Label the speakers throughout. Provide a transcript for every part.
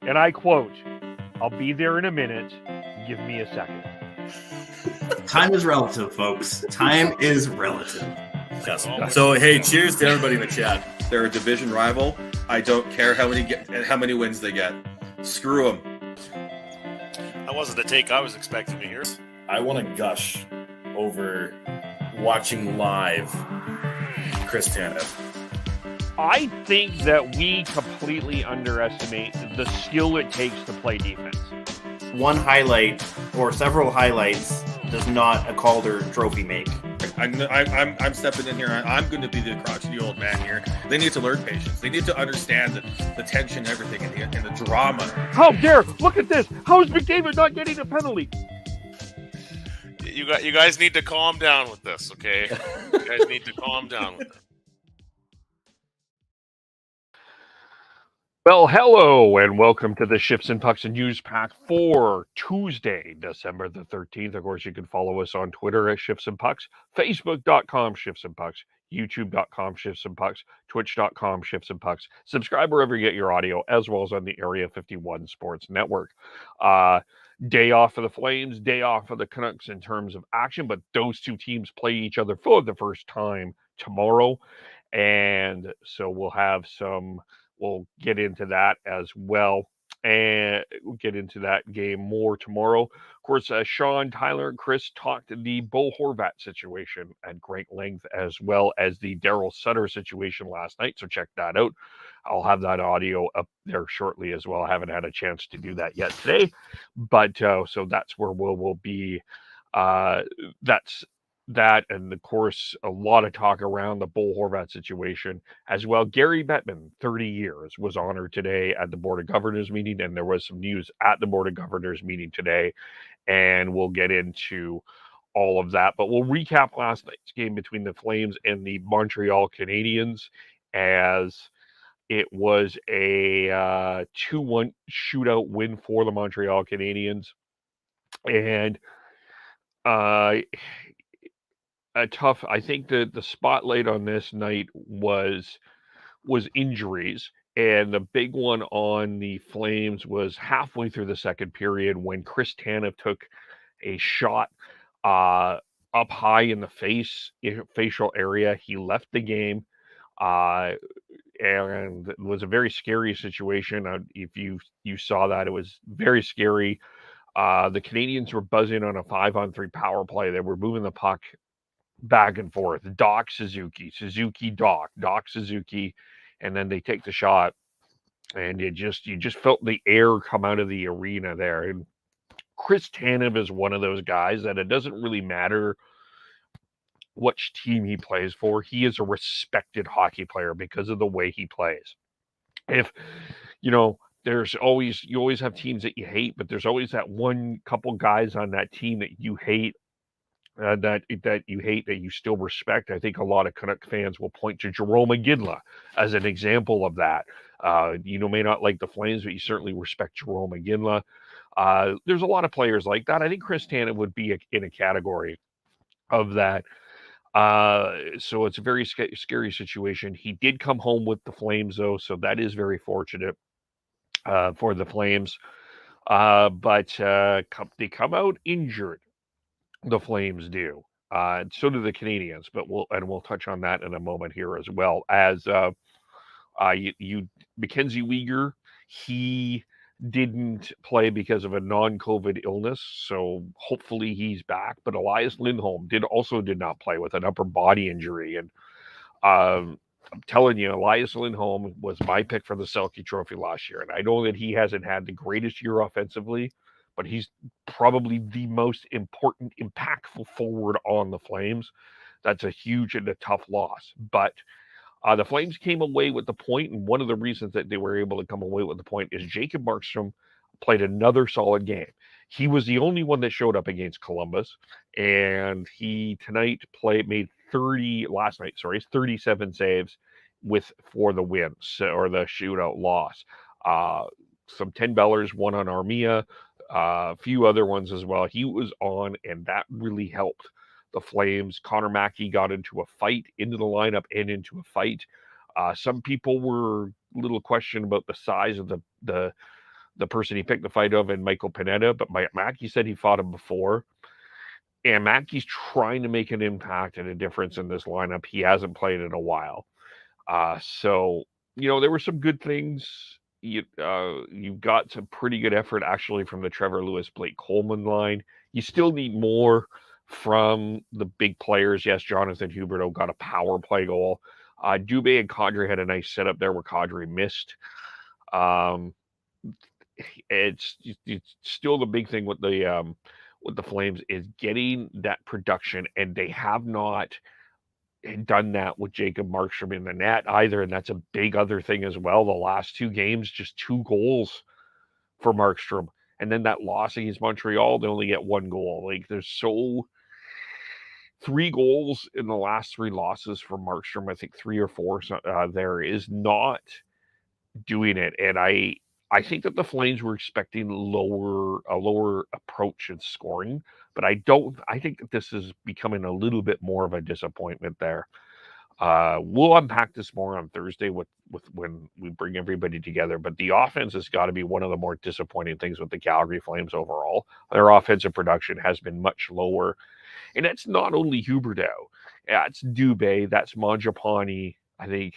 Speaker 1: and I quote, "I'll be there in a minute. Give me a second."
Speaker 2: Time is relative, folks. Time is relative.
Speaker 3: Yes. So, hey, cheers to everybody in the chat.
Speaker 4: They're a division rival. I don't care how many wins they get. Screw them.
Speaker 5: That wasn't the take I was expecting to hear.
Speaker 3: I want to gush over watching live Chris Tanev.
Speaker 1: I think that we completely underestimate the skill it takes to play defense.
Speaker 2: One highlight or several highlights does not a Calder trophy make.
Speaker 4: I'm stepping in here. I'm going to be the crotchety old man here. They need to learn patience. They need to understand the tension, everything, and the drama.
Speaker 1: How dare! Look at this. How is McDavid not getting a penalty?
Speaker 5: You guys need to calm down with this, okay? You guys need to calm down with it.
Speaker 1: Well, hello, and welcome to the Shifts and Pucks and News Pack for Tuesday, December the 13th. Of course, you can follow us on Twitter at Shifts and Pucks, Facebook.com Shifts and Pucks, YouTube.com Shifts and Pucks, Twitch.com Shifts and Pucks. Subscribe wherever you get your audio, as well as on the Area 51 Sports Network. Day off for the Flames, day off for the Canucks in terms of action, but those two teams play each other for the first time tomorrow, and so we'll get into that as well, and we'll get into that game more tomorrow. Of course, Sean, Tyler, and Chris talked the Bo Horvat situation at great length, as well as the Daryl Sutter situation last night, so check that out. I'll have that audio up there shortly as well. I haven't had a chance to do that yet today, but so that's where we'll be. That's that, and of course, a lot of talk around the Bo Horvat situation as well. Gary Bettman, 30 years, was honored today at the Board of Governors meeting, and there was some news at the Board of Governors meeting today, and we'll get into all of that. But we'll recap last night's game between the Flames and the Montreal Canadiens, as it was a 2-1 shootout win for the Montreal Canadiens, and I think the spotlight on this night was injuries, and the big one on the Flames was halfway through the second period when Chris Tanev took a shot up high in the facial area. He left the game, and it was a very scary situation. If you saw that, it was very scary. The Canadiens were buzzing on a 5-on-3 power play. They were moving the puck back and forth, Doc Suzuki, Doc Suzuki, and then they take the shot, and you just felt the air come out of the arena there. And Chris Tanev is one of those guys that it doesn't really matter which team he plays for. He is a respected hockey player because of the way he plays. If you always have teams that you hate, but there's always that one couple guys on that team that you hate. That you still respect. I think a lot of Canuck fans will point to Jarome Iginla as an example of that. May not like the Flames, but you certainly respect Jarome Iginla. There's a lot of players like that. I think Chris Tanev would be in a category of that. So it's a very scary situation. He did come home with the Flames, though, so that is very fortunate for the Flames. But they come out injured. The Flames do. So do the Canadiens, but we'll touch on that in a moment here as well. As Mackenzie Weegar, he didn't play because of a non-COVID illness, so hopefully he's back. But Elias Lindholm did not play with an upper body injury, and I'm telling you, Elias Lindholm was my pick for the Selke Trophy last year, and I know that he hasn't had the greatest year offensively, but he's probably the most important, impactful forward on the Flames. That's a huge and a tough loss. But the Flames came away with the point, and one of the reasons that they were able to come away with the point is Jacob Markstrom played another solid game. He was the only one that showed up against Columbus, and he made 37 saves for the win, or the shootout loss. Some 10 bellers, one on Armia, a few other ones as well. He was on, and that really helped the Flames. Connor Mackey got into the lineup and into a fight. Some people were a little questioned about the size of the the person he picked the fight of and Michael Pineda, but Mackey said he fought him before. And Mackey's trying to make an impact and a difference in this lineup. He hasn't played in a while. So, there were some good things. You got some pretty good effort actually from the Trevor Lewis, Blake Coleman line. You still need more from the big players. Yes, Jonathan Huberdeau got a power play goal. Dubé and Kadri had a nice setup there where Kadri missed. It's still the big thing with the Flames is getting that production, and they have not done that with Jacob Markstrom in the net either, and that's a big other thing as well. The last 2 games, just 2 goals for Markstrom, and then that loss against Montreal, they only get 1 goal. Like, there's 3 goals in the last 3 losses for Markstrom. I think 3 or 4 there is not doing it, and I think that the Flames were expecting a lower approach in scoring, but I think that this is becoming a little bit more of a disappointment there. We'll unpack this more on Thursday with when we bring everybody together, but the offense has got to be one of the more disappointing things with the Calgary Flames overall. Their offensive production has been much lower, and it's not only Huberdeau. Yeah, it's Dubé, that's Mangiapane, I think,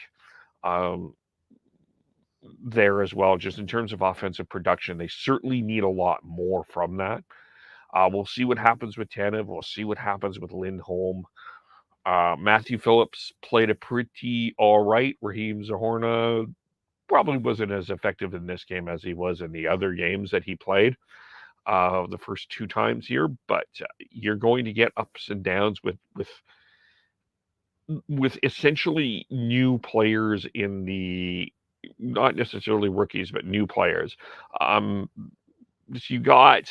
Speaker 1: there as well. Just in terms of offensive production, they certainly need a lot more from that. We'll see what happens with Tanev. We'll see what happens with Lindholm. Matthew Phillips played a pretty all right. Raheem Zahorna probably wasn't as effective in this game as he was in the other games that he played the first 2 times here. But you're going to get ups and downs with essentially new players in the, not necessarily rookies, but new players. You got,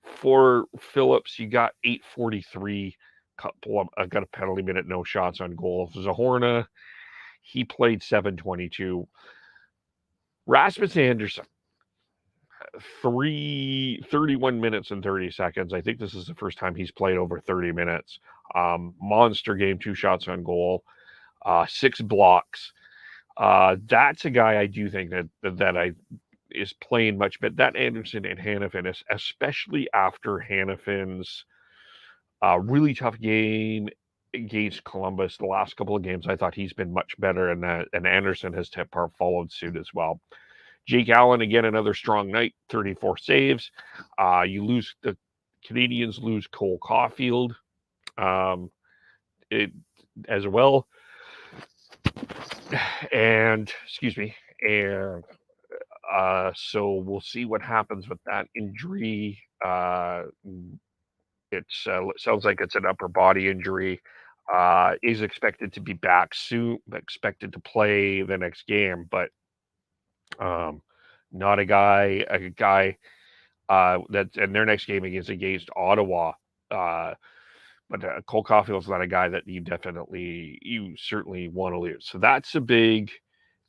Speaker 1: for Phillips, you got 843, got a penalty minute, no shots on goal. Zahorna, he played 722. Rasmus Anderson, 31 minutes and 30 seconds. I think this is the first time he's played over 30 minutes. Monster game, 2 shots on goal, 6 blocks. That's a guy I do think that is playing much better. That Anderson and Hanifin, especially after Hanifin's really tough game against Columbus. The last couple of games, I thought he's been much better, and Anderson has followed suit as well. Jake Allen, again, another strong night, 34 saves. The Canadians lose Cole Caulfield as well. And so we'll see what happens with that injury. It sounds like it's an upper body injury. Is expected to be back soon, expected to play the next game, but not a guy that's in their next game against Ottawa. But Cole Caulfield's not a guy that you certainly want to lose. So that's a big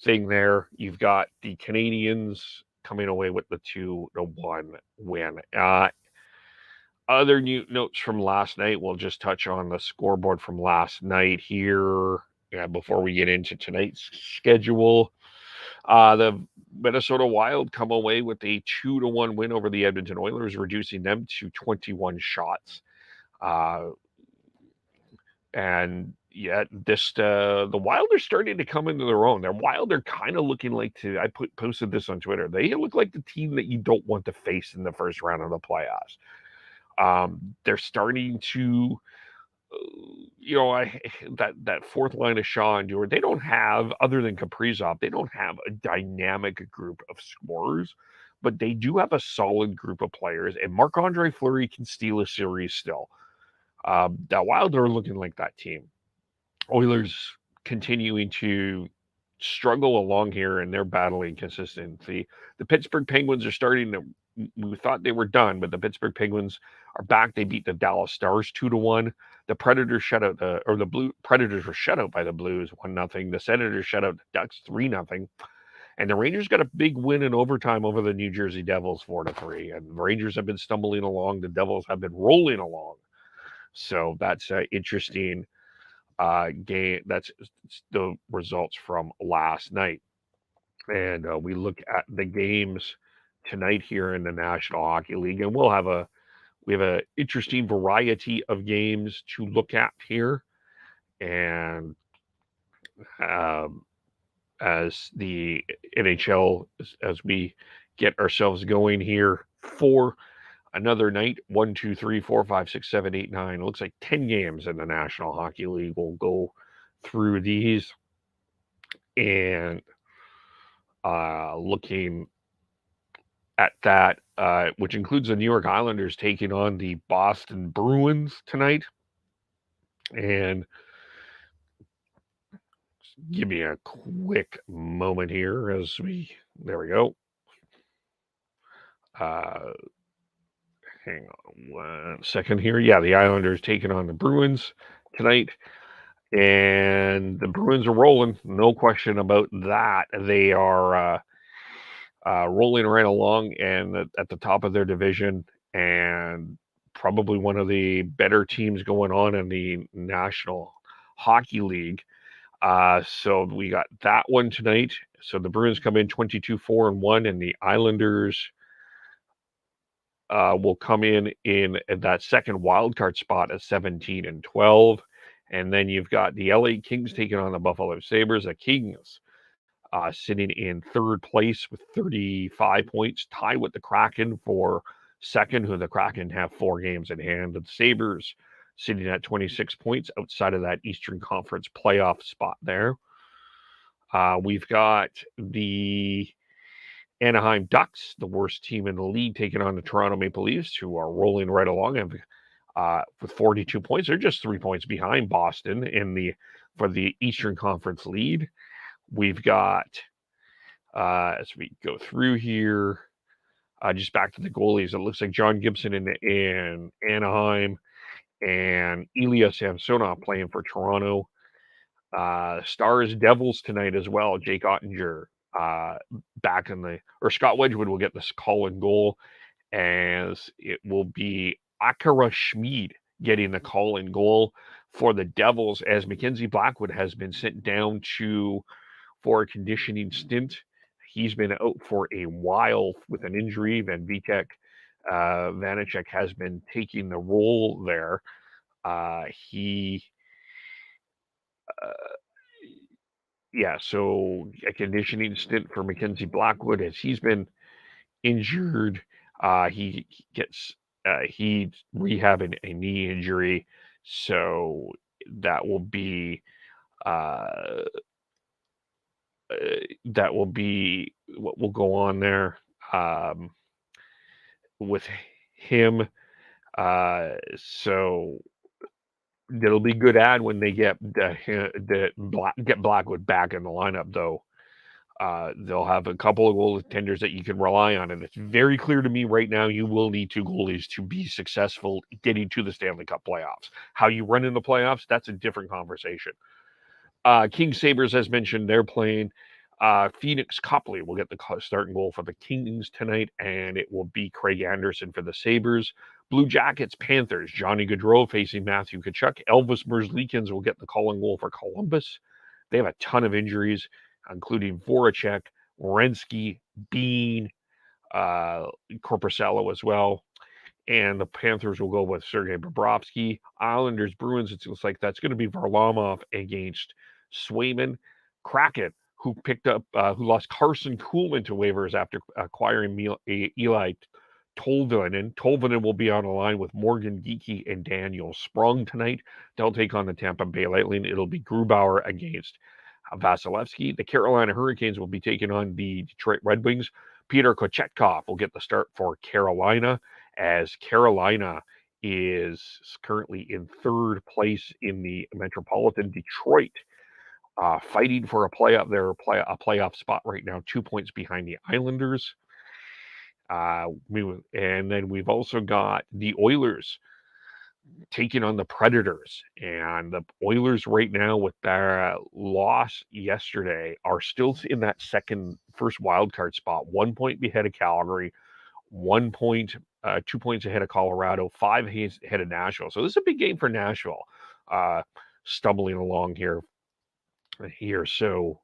Speaker 1: thing there. You've got the Canadians coming away with the 2-1 win. Other new notes from last night, we'll just touch on the scoreboard from last night here before we get into tonight's schedule. The Minnesota Wild come away with a 2-1 win over the Edmonton Oilers, reducing them to 21 shots. And yet the Wild are starting to come into their own. The Wild are kind of looking like I posted this on Twitter. They look like the team that you don't want to face in the first round of the playoffs. They're starting to, that fourth line of Shaw and Dewar, they don't have, other than Kaprizov, they don't have a dynamic group of scorers, but they do have a solid group of players, and Marc-Andre Fleury can steal a series still. The Wild are looking like that team. Oilers continuing to struggle along here, and they're battling consistency. The Pittsburgh Penguins are starting to, we thought they were done, but the Pittsburgh Penguins are back. They beat the Dallas Stars 2-1. The Predators Predators were shut out by the Blues 1-0. The Senators shut out the Ducks 3-0. And the Rangers got a big win in overtime over the New Jersey Devils 4-3. And the Rangers have been stumbling along. The Devils have been rolling along. So that's an interesting game. That's the results from last night. And we look at the games tonight here in the National Hockey League, and we have a interesting variety of games to look at here, and as the NHL, as we get ourselves going here for another night. 1, 2, 3, 4, 5, 6, 7, 8, 9. It looks like 10 games in the National Hockey League. We'll go through these and looking at that, which includes the New York Islanders taking on the Boston Bruins tonight. And give me a quick moment here as there we go. Hang on 1 second here. Yeah, the Islanders taking on the Bruins tonight. And the Bruins are rolling. No question about that. They are rolling right along and at the top of their division, and probably one of the better teams going on in the National Hockey League. So we got that one tonight. So the Bruins come in 22-4-1, and the Islanders will come in that second wild card spot at 17-12. And then you've got the LA Kings taking on the Buffalo Sabres. The Kings sitting in third place with 35 points, tied with the Kraken for second, who the Kraken have 4 games in hand. The Sabres sitting at 26 points outside of that Eastern Conference playoff spot there. We've got the Anaheim Ducks, the worst team in the league, taking on the Toronto Maple Leafs, who are rolling right along with 42 points. They're just 3 points behind Boston for the Eastern Conference lead. We've got, as we go through here, just back to the goalies, it looks like John Gibson in Anaheim and Ilya Samsonov playing for Toronto. Stars Devils tonight as well. Jake Ottinger back Scott Wedgwood will get this call and goal, as it will be Akira Schmid getting the call and goal for the Devils, as Mackenzie Blackwood has been sent down for a conditioning stint. He's been out for a while with an injury. Van Vanacek has been taking the role there. So a conditioning stint for Mackenzie Blackwood, as he's been injured. He's rehabbing a knee injury, so that will be what will go on there with him. So it'll be good ad when they get Blackwood back in the lineup, though. They'll have a couple of goaltenders that you can rely on, and it's very clear to me right now you will need 2 goalies to be successful getting to the Stanley Cup playoffs. How you run in the playoffs, that's a different conversation. King Sabres, as mentioned, they're playing. Phoenix Copley will get the starting goal for the Kings tonight, and it will be Craig Anderson for the Sabres. Blue Jackets, Panthers, Johnny Gaudreau facing Matthew Tkachuk. Elvis Merzlikins will get the calling goal for Columbus. They have a ton of injuries, including Voracek, Werenski, Bean, Korpisalo as well. And the Panthers will go with Sergei Bobrovsky. Islanders, Bruins, it looks like that's going to be Varlamov against Swayman. Kraken, who lost Carson Kuhlman to waivers after acquiring Eli Tolvanen. Tolvanen will be on the line with Morgan Geekie and Daniel Sprung tonight. They'll take on the Tampa Bay Lightning. It'll be Grubauer against Vasilevsky. The Carolina Hurricanes will be taking on the Detroit Red Wings. Peter Kochetkov will get the start for Carolina, as Carolina is currently in third place in the Metropolitan. Detroit fighting for a playoff spot right now, 2 points behind the Islanders. And then we've also got the Oilers taking on the Predators, and the Oilers right now, with their loss yesterday, are still in that first wild card spot, 1 point ahead of Calgary, 2 points ahead of Colorado, 5 ahead of Nashville. So this is a big game for Nashville, stumbling along here. So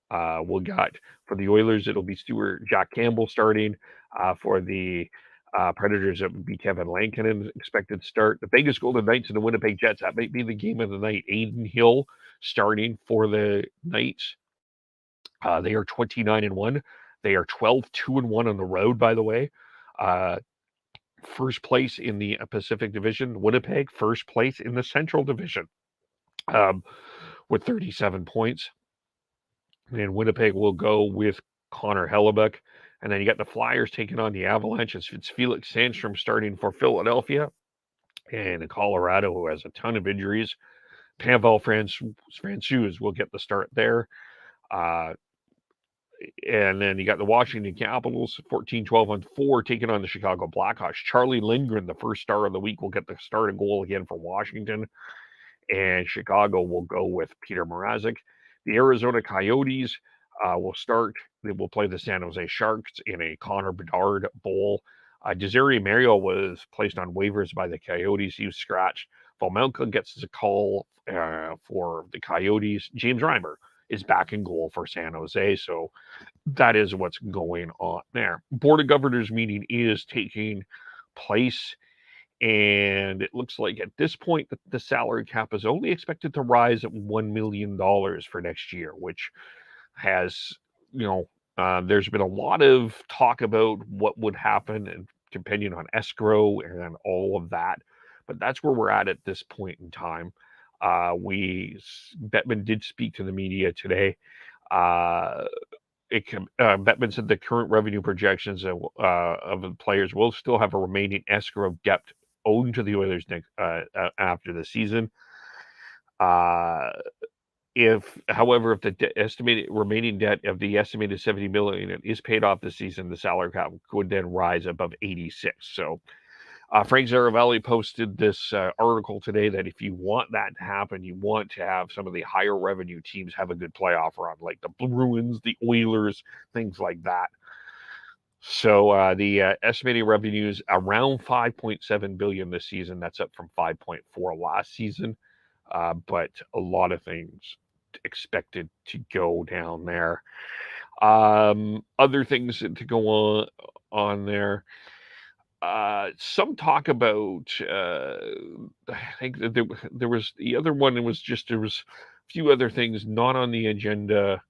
Speaker 1: we'll got for the Oilers, it'll be Jack Campbell starting. For the Predators, it would be Kevin Lankinen expected start. The Vegas Golden Knights and the Winnipeg Jets, that might be the game of the night. Aiden Hill starting for the Knights. They are 29-1. They are 12-2-1 on the road, by the way. First place in the Pacific Division. Winnipeg, first place in the Central Division with 37 points. And Winnipeg will go with Connor Hellebuck. And then you got the Flyers taking on the Avalanche. It's Felix Sandstrom starting for Philadelphia. And Colorado, who has a ton of injuries. Pavel Francouz will get the start there. And then you got the Washington Capitals, 14-12-4, taking on the Chicago Blackhawks. Charlie Lindgren, the first star of the week, will get the start and goal again for Washington. And Chicago will go with Peter Mrazek. The Arizona Coyotes will start. They will play the San Jose Sharks in a Connor Bedard Bowl. Desiree Mario was placed on waivers by the Coyotes. He was scratched. Vomilka gets a call for the Coyotes. James Reimer is back in goal for San Jose. So that is what's going on there. Board of Governors meeting is taking place. And it looks like at this point that the salary cap is only expected to rise at $1 million for next year, which has, there's been a lot of talk about what would happen and depending on escrow and all of that. But that's where we're at this point in time. Bettman did speak to the media today. Bettman said the current revenue projections of the players will still have a remaining escrow debt owed to the Oilers after the season. However, if the estimated remaining debt of the estimated $70 million is paid off this season, the salary cap would then rise above 86. So Frank Zaravelli posted this article today that if you want that to happen, you want to have some of the higher revenue teams have a good playoff run, like the Bruins, the Oilers, things like that. So the estimated revenues around $5.7 billion this season. That's up from 5.4 last season. But a lot of things expected to go down there. Other things to go on there. Some talk about I think that there was the other one. There was a few other things not on the agenda.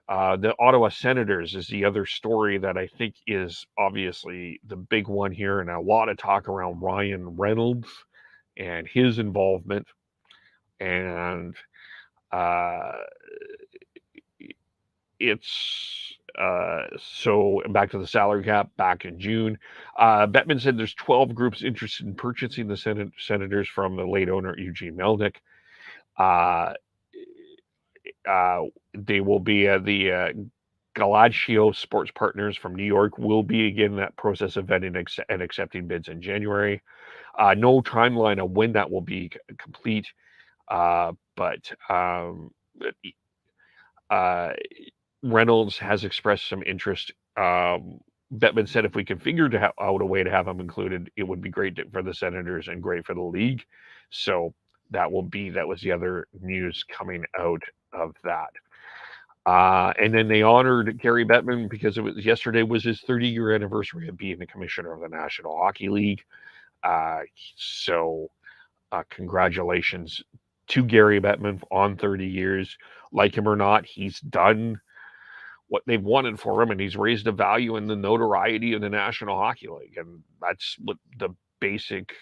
Speaker 1: The Ottawa Senators is the other story that I think is obviously the big one here, and a lot of talk around Ryan Reynolds and his involvement. And it's so back to the salary cap back in June. Bettman said there's 12 groups interested in purchasing the Senators from the late owner Eugene Melnyk. They will be the Galadcio Sports Partners from New York will be again that process of vetting and accepting bids in January. No timeline on when that will be complete, but Reynolds has expressed some interest. Bettman said if we can figure out a way to have him included, it would be great for the Senators and great for the league. So that was the other news coming out of that. And then they honored Gary Bettman because yesterday was his 30-year anniversary of being the commissioner of the National Hockey League. So congratulations to Gary Bettman on 30 years. Like him or not, he's done what they've wanted for him, and he's raised the value and the notoriety of the National Hockey League. And that's what the basic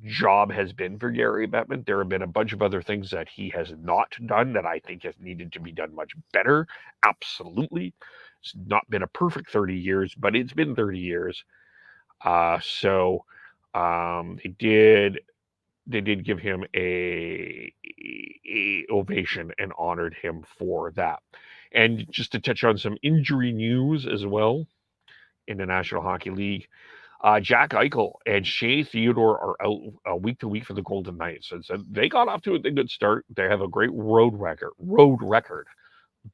Speaker 1: job has been for Gary Bettman. There have been a bunch of other things that he has not done that I think has needed to be done much better. Absolutely. It's not been a perfect 30 years, but it's been 30 years. So they did give him a ovation and honored him for that. And just to touch on some injury news as well in the National Hockey League, Jack Eichel and Shea Theodore are out week to week for the Golden Knights. And so they got off to a good start. They have a great road record,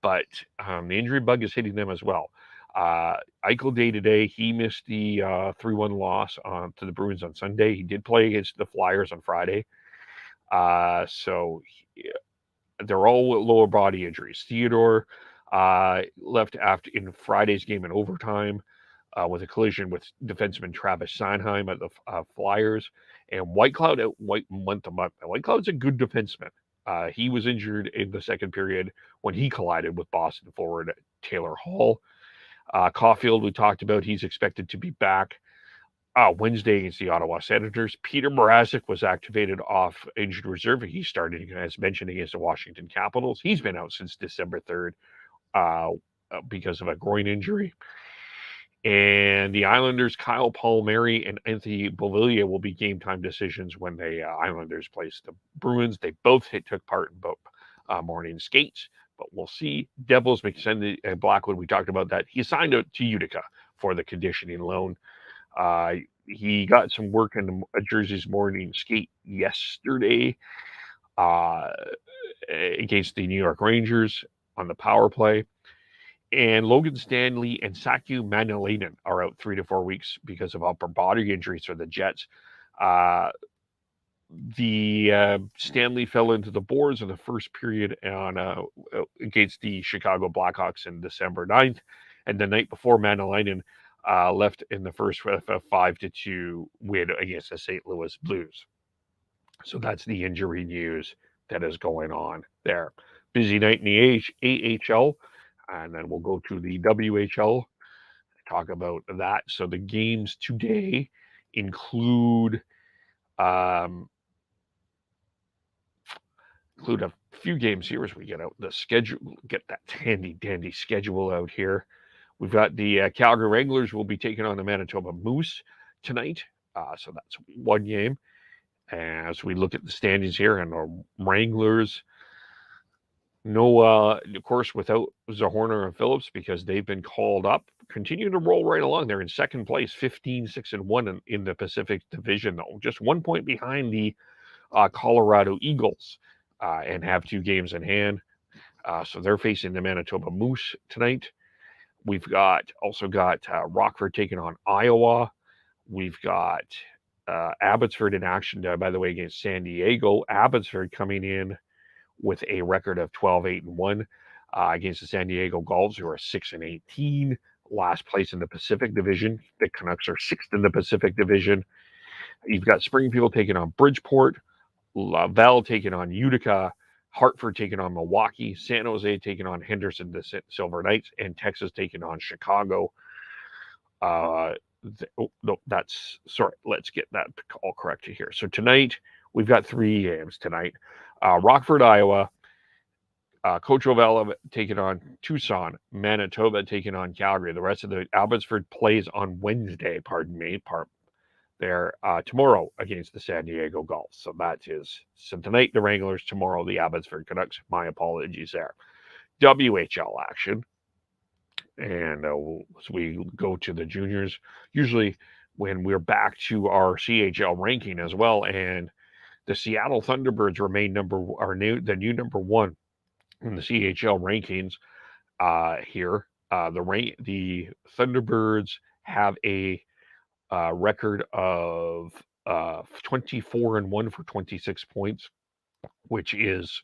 Speaker 1: but the injury bug is hitting them as well. Eichel day to day, he missed the 3-1 loss to the Bruins on Sunday. He did play against the Flyers on Friday. So they're all lower body injuries. Theodore left in Friday's game in overtime. with a collision with defenseman Travis Sanheim at the Flyers. And Whitecloud out month to month. Now, Whitecloud's a good defenseman. He was injured in the second period when he collided with Boston forward Taylor Hall. Caulfield, we talked about, he's expected to be back Wednesday against the Ottawa Senators. Peter Mrazek was activated off injured reserve. He started, as mentioned, against the Washington Capitals. He's been out since December 3rd because of a groin injury. And the Islanders, Kyle Palmieri and Anthony Beauvillier will be game time decisions when the Islanders place the Bruins. They both took part in both morning skates, but we'll see. Devils, McKenzie and Blackwood, we talked about that. He signed to Utica for the conditioning loan. He got some work in the Jersey's morning skate yesterday against the New York Rangers on the power play. And Logan Stanley and Saku Manalainen are out 3 to 4 weeks because of upper body injuries for the Jets. Stanley fell into the boards in the first period against the Chicago Blackhawks on December 9th. And the night before, Manalainen left in the first 5-2 win against the St. Louis Blues. So that's the injury news that is going on there. Busy night in the AHL. And then we'll go to the WHL, talk about that. So the games today include a few games here as we get out the schedule, get that handy dandy schedule out here. We've got the Calgary Wranglers will be taking on the Manitoba Moose tonight. So that's one game. As we look at the standings here, and the Wranglers, of course, without Zahorna and Phillips because they've been called up, continue to roll right along. They're in second place, 15-6-1 in the Pacific Division, though, just 1 point behind the Colorado Eagles, and have 2 games in hand. So they're facing the Manitoba Moose tonight. We've also got Rockford taking on Iowa. We've got Abbotsford in action, by the way, against San Diego. Abbotsford coming in with a record of 12-8-1 against the San Diego Gulls, who are 6-18, last place in the Pacific Division. The Canucks are 6th in the Pacific Division. You've got Springfield taking on Bridgeport, Laval taking on Utica, Hartford taking on Milwaukee, San Jose taking on Henderson, the Silver Knights, and Texas taking on Chicago. Let's get that all corrected here. So tonight, we've got 3 games tonight. Rockford, Iowa, Coachella taking on Tucson, Manitoba taking on Calgary. The rest of the Abbotsford plays on Wednesday, tomorrow against the San Diego Gulls. So tonight the Wranglers, tomorrow the Abbotsford Canucks. My apologies there. WHL action. And as we go to the juniors, usually when we're back to our CHL ranking as well, and the Seattle Thunderbirds remain the new number 1 in the CHL rankings here. The Thunderbirds have a record of 24-1 for 26 points, which is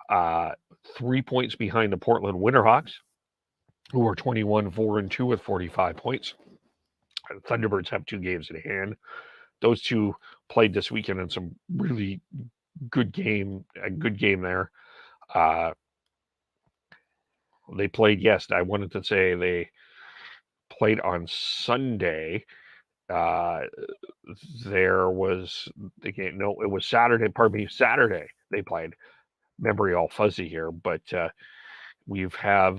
Speaker 1: 3 points behind the Portland Winterhawks, who are 21-4-2 with 45 points. The Thunderbirds have 2 games in hand. Those 2 played this weekend in some really good game there. They played, I wanted to say they played on Sunday. There was the game. No, it was Saturday. Pardon me, Saturday they played. Memory all fuzzy here, but we've have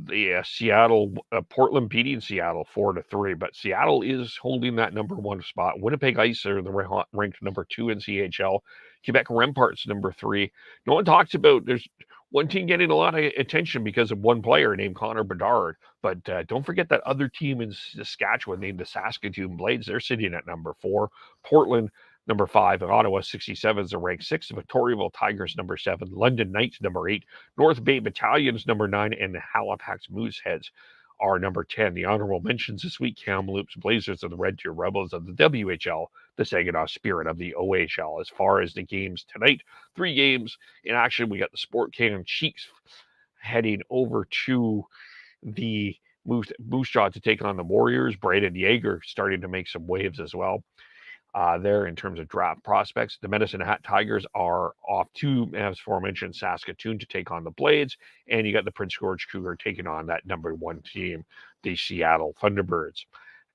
Speaker 1: the Seattle, Portland beating Seattle 4-3, but Seattle is holding that number 1 spot. Winnipeg Ice are the ranked number 2 in CHL. Quebec Remparts number 3. No one talks about. There's one team getting a lot of attention because of one player named Connor Bedard, but don't forget that other team in Saskatchewan named the Saskatoon Blades. They're sitting at number 4. Portland number 5, and Ottawa 67s are ranked 6th. Victoriaville Tigers number 7, London Knights number 8, North Bay Battalions number 9, and the Halifax Mooseheads are number 10. The honorable mentions this week: Kamloops Blazers of the Red Deer Rebels of the WHL, the Saginaw Spirit of the OHL. As far as the games tonight, 3 games in action. We got the Sport Can Cheeks heading over to the Moose Jaw to take on the Warriors. Braden Yeager starting to make some waves as well there in terms of draft prospects. The Medicine Hat Tigers are off to, as aforementioned, Saskatoon to take on the Blades. And you got the Prince George Cougar taking on that number 1 team, the Seattle Thunderbirds.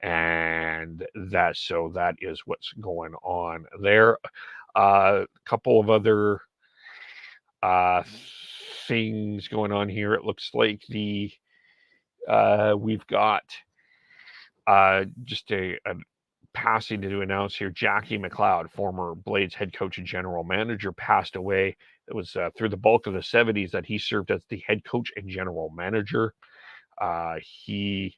Speaker 1: And that is what's going on there. A couple of other things going on here. It looks like we've got just a passing to announce here. Jackie McLeod, former Blades head coach and general manager, passed away. It was through the bulk of the 70s that he served as the head coach and general manager. He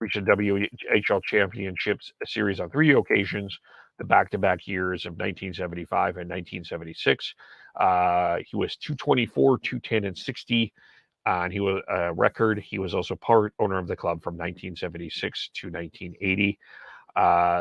Speaker 1: reached a WHL Championships series on 3 occasions, the back-to-back years of 1975 and 1976. He was 224, 210, and 60. And he was a record. He was also part owner of the club from 1976 to 1980.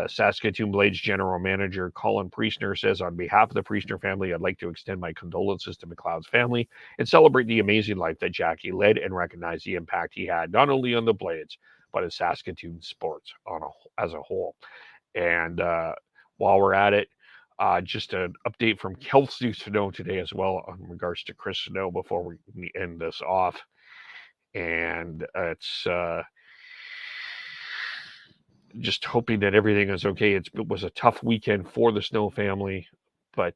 Speaker 1: Saskatoon Blades general manager Colin Priestner says, on behalf of the Priestner family, I'd like to extend my condolences to McLeod's family and celebrate the amazing life that Jackie led and recognize the impact he had not only on the Blades, but in Saskatoon sports as a whole. And while we're at it, just an update from Kelsey Snow today as well in regards to Chris Snow before we end this off. And it's just hoping that everything is okay. It was a tough weekend for the Snow family, but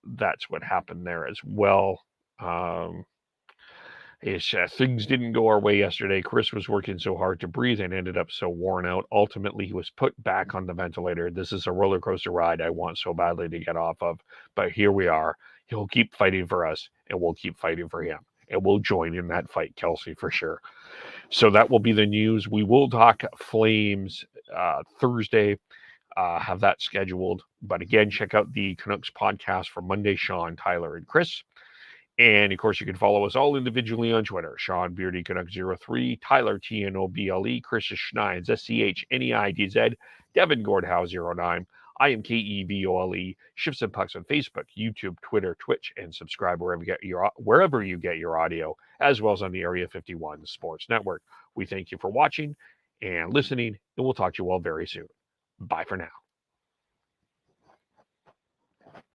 Speaker 1: that's what happened there as well. Things didn't go our way yesterday. Chris was working so hard to breathe and ended up so worn out. Ultimately, he was put back on the ventilator. This is a roller coaster ride I want so badly to get off of, but here we are. He'll keep fighting for us, and we'll keep fighting for him. And we'll join in that fight, Kelsey, for sure. So that will be the news. We will talk Flames Thursday, have that scheduled. But again, check out the Canucks podcast for Monday, Sean, Tyler, and Chris. And, of course, you can follow us all individually on Twitter. Sean Beardy Canuck03, Tyler TNOBLE, Chris Schneid's SCHNEIDZ, Devin Gordhow09. I am KEVOLE. Shifts and Pucks on Facebook, YouTube, Twitter, Twitch, and subscribe wherever you get your audio, as well as on the Area 51 Sports Network. We thank you for watching and listening, and we'll talk to you all very soon. Bye for now.